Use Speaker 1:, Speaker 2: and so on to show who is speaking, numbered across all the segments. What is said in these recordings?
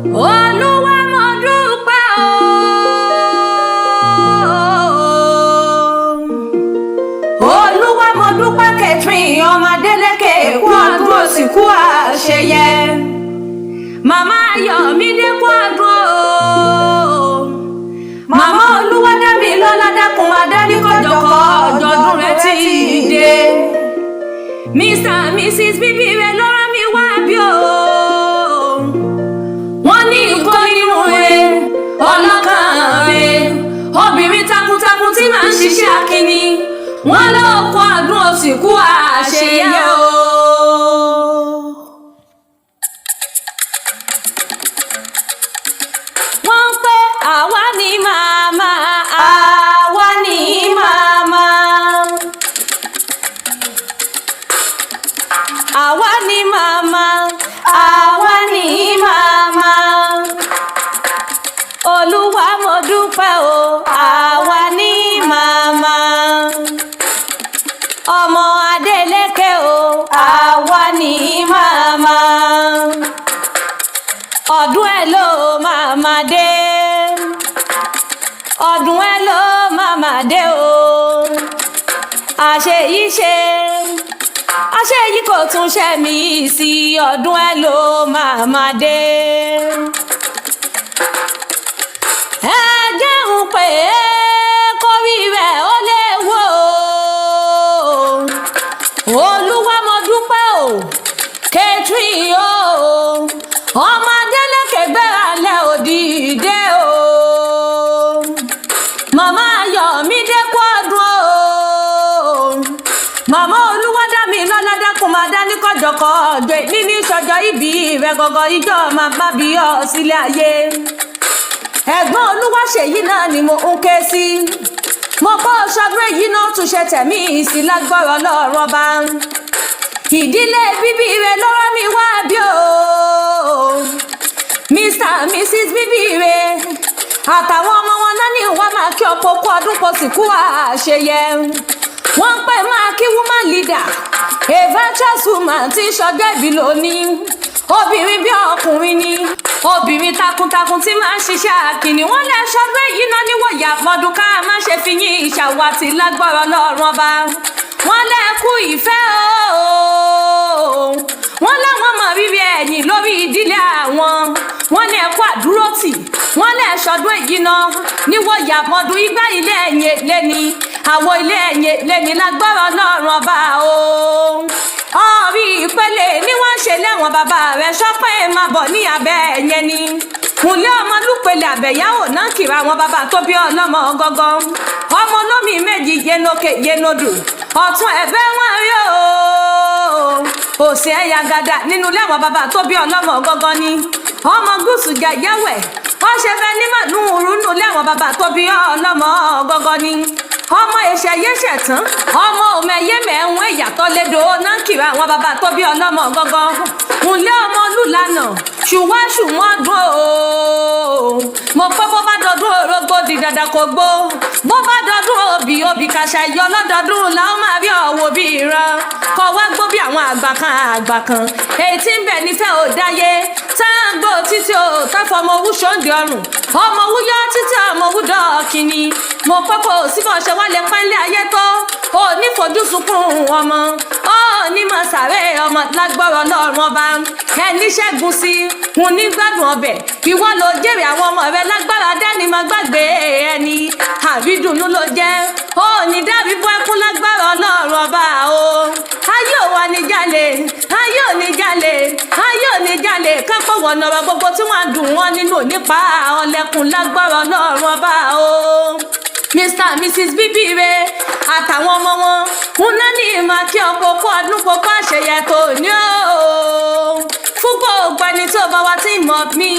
Speaker 1: Olúwa mo dúpẹ́ o. Olúwa mo dúpẹ́ Catherine ọmọ Adélékè kú ọdún òsìkú àṣeyẹ. Màmá Ayọ̀mídé kú ọdún o. Màmá Olúwadámi lọ́lá dákun adáníkọ̀jọ̀kọ̀ ọ̀jọ̀dún rẹ̀ ti dé. Mr. and Mrs. bíbí rẹ̀ ló rán mi wá bí o. Wọ́n ní nǹkan nínú rẹ̀ ọlọ́kàn rẹ̀ obìnrin takuntakun tí máa ń ṣiṣẹ́ akínní. Wọ́n ló kú ọdún òsìkú àṣeyẹ o. Wọ́n pé àwa ni màmá, àwa ni màmá. Àwa ni màmá, àwa ni màmá. Olúwa mo dúpẹ́ o, àwa ni màmá. Ọmọ Adélékè o, àwa ni màmá. Ọdún ẹ̀ ló màmá dé. Ọdún ẹ̀ ló màmá dé o. Àṣeyí ṣe. Àṣeyí kò tún ṣe mí sí ọdún ẹ̀ ló màmá dé. Ẹ jẹun pé kórí rẹ̀ ó lè wò ó. Olúwa mo dúpẹ́ o, Catherine o. Ọmọ Adélékè gbéra lẹ̀ òdìdé o. Màmá Ayọ̀mídé kú ọdún o. Màmá Olúwadámi lọ́lá dákun máa dáníkọ̀jọ̀kọ̀ ọ̀gbẹ́ níní ìṣọjọ́ ìbí rẹ̀ gọ́gọ́ ìjọ máa bá bí ọ sílé ayé. Ẹ̀gbọ́n Olúwaṣèyí náà ni mo ń ké sí. Mo kọ́ ṣọdún èyí náà tún ṣe tẹ̀mí sí lágbára Ọlọ́run ọba. Ìdílé bíbí rẹ̀ ló rán mi wá bí o. Mr. and Mrs. bíbí rẹ̀ àtàwọn ọmọ wọn náà ní wá máa kí ọ̀pọ̀ kú ọdún kò sì kú àṣeyẹ. Wọ́n pè máa kí woman leader, a virtuous woman tí ń ṣọjọ́ ìbí lónìí. Obìnrin bí ọkùnrin ni, obìnrin takuntakun tí máa ń ṣiṣẹ́ akínní. Wọ́n lè ṣọdún èyí náà níwòyà àpọ̀dún ká má ṣe fi yín ìṣàwátì lágbára Ọlọ́run ọba. Wọ́n lè kú ìfẹ́ o. Wọ́n láwọn mọ rírì ẹ̀yìn lórí ìdílé àwọn. Wọ́n lè kú àdúrótì. Wọ́n lè ṣọdún èyí náà níwòyà àpọ̀dún igbá ilé ẹ̀yìn lẹ́ni. Àwọ̀ ilé ẹ̀yìn lẹ́ni lágbára Ọlọ́run ọba o. Orí ìpele ni wọ́n ṣe lẹ́wọ̀n bàbá rẹ̀ ṣọ́pẹ́ máa bọ̀ ní abẹ́ ẹ̀yẹn ni. Kùnlé Ọmọlúpẹ̀lẹ̀ àbẹ̀yáwó náà kìrà àwọn bàbá tó bí ọlọ́mọ gángan. Ọmọ olómi méjì yenókè yenodù. Ọ̀tún ẹ̀bẹ̀ wọn rí o. Òsì ẹ̀yà gàdà nínú lẹ́wọ̀n bàbá tó bí ọlọ́mọ gángan ni. Ọmọ gúúsù jàyáwẹ̀. Wọ́n ṣe fẹ́ ní màlúù nínú lẹ́wọ̀n bàbá tó bí ọlọ́mọ gángan ni. Ọmọ ìṣẹ̀yẹ́ṣẹ̀ tán ọmọ òmẹ̀yẹ́mẹ̀ẹ́hún ìyàtọ̀ lédò náà kìrà àwọn bàbá tó bí ọlọ́mọ gángan. Ǹlẹ́ ọmọ olùlànà ṣùwọ́n dùn o. Mo pẹ́ bó bá dọdún orógbó di dandan kò gbó. Bó bá dọdún obì kàṣà ìyọ lọ́dọọdún làwọn máa rí ọ̀wọ́ bí ìran. Kọ̀ wá gbó bí àwọn àgbà kan. Èyí tí ń bẹ̀ nífẹ̀ẹ́ ò dáyé. Táǹgbò títí ò táfọmọ owó ṣòǹdì ọrùn. Ọmọ owó yọ títí ọmọ owó dọ̀ọ̀kìnní. Mo pẹ́ kò síbọ̀ ṣe wálé pẹ́ńlẹ̀ ayé tó. Ó ní fojú sunkún ọmọ. Ó ní máa sàré ọmọ lágbára Ọlọ́run ọba. Ẹni ṣẹ́gun sí wọn ní gbádùn ọbẹ̀. Ìwọ ló jèrè àwọn ọmọ rẹ lágbára dání máa gbàgbé ẹni. Àrídùnnú ló jẹ́. Ó ní dábì bọ́ ẹkún lágbára Ọlọ́run ọba o. Ayé ò wá ní jalè. Ayé ò ní jalè. Ayé ò ní jalè. Kápọ̀ wọ̀nà ọ̀rọ̀ gbogbo tí wọ́n dùn wọ́n nínú nípa ọlẹ́kùn lágbára Ọlọ́run ọba o. Mr. and Mrs. bíbí rẹ̀ àtàwọn ọmọ wọn ń ná ní ìmọ̀ kí ọkọ̀ kó ọdún kókó àṣeyẹ tó ní o. Fún gbogbo ẹni tó bá wá tí mọ̀ mí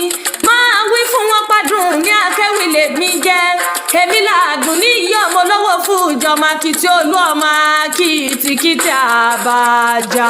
Speaker 1: máa wí fún wọn pàdùn ní akẹ́wì lè mí jẹ́. Èmi làádùn ní ìyá ọmọ lọ́wọ́ fún ìjọba kìtì olú ọmọ kìtìkìtì àbájá.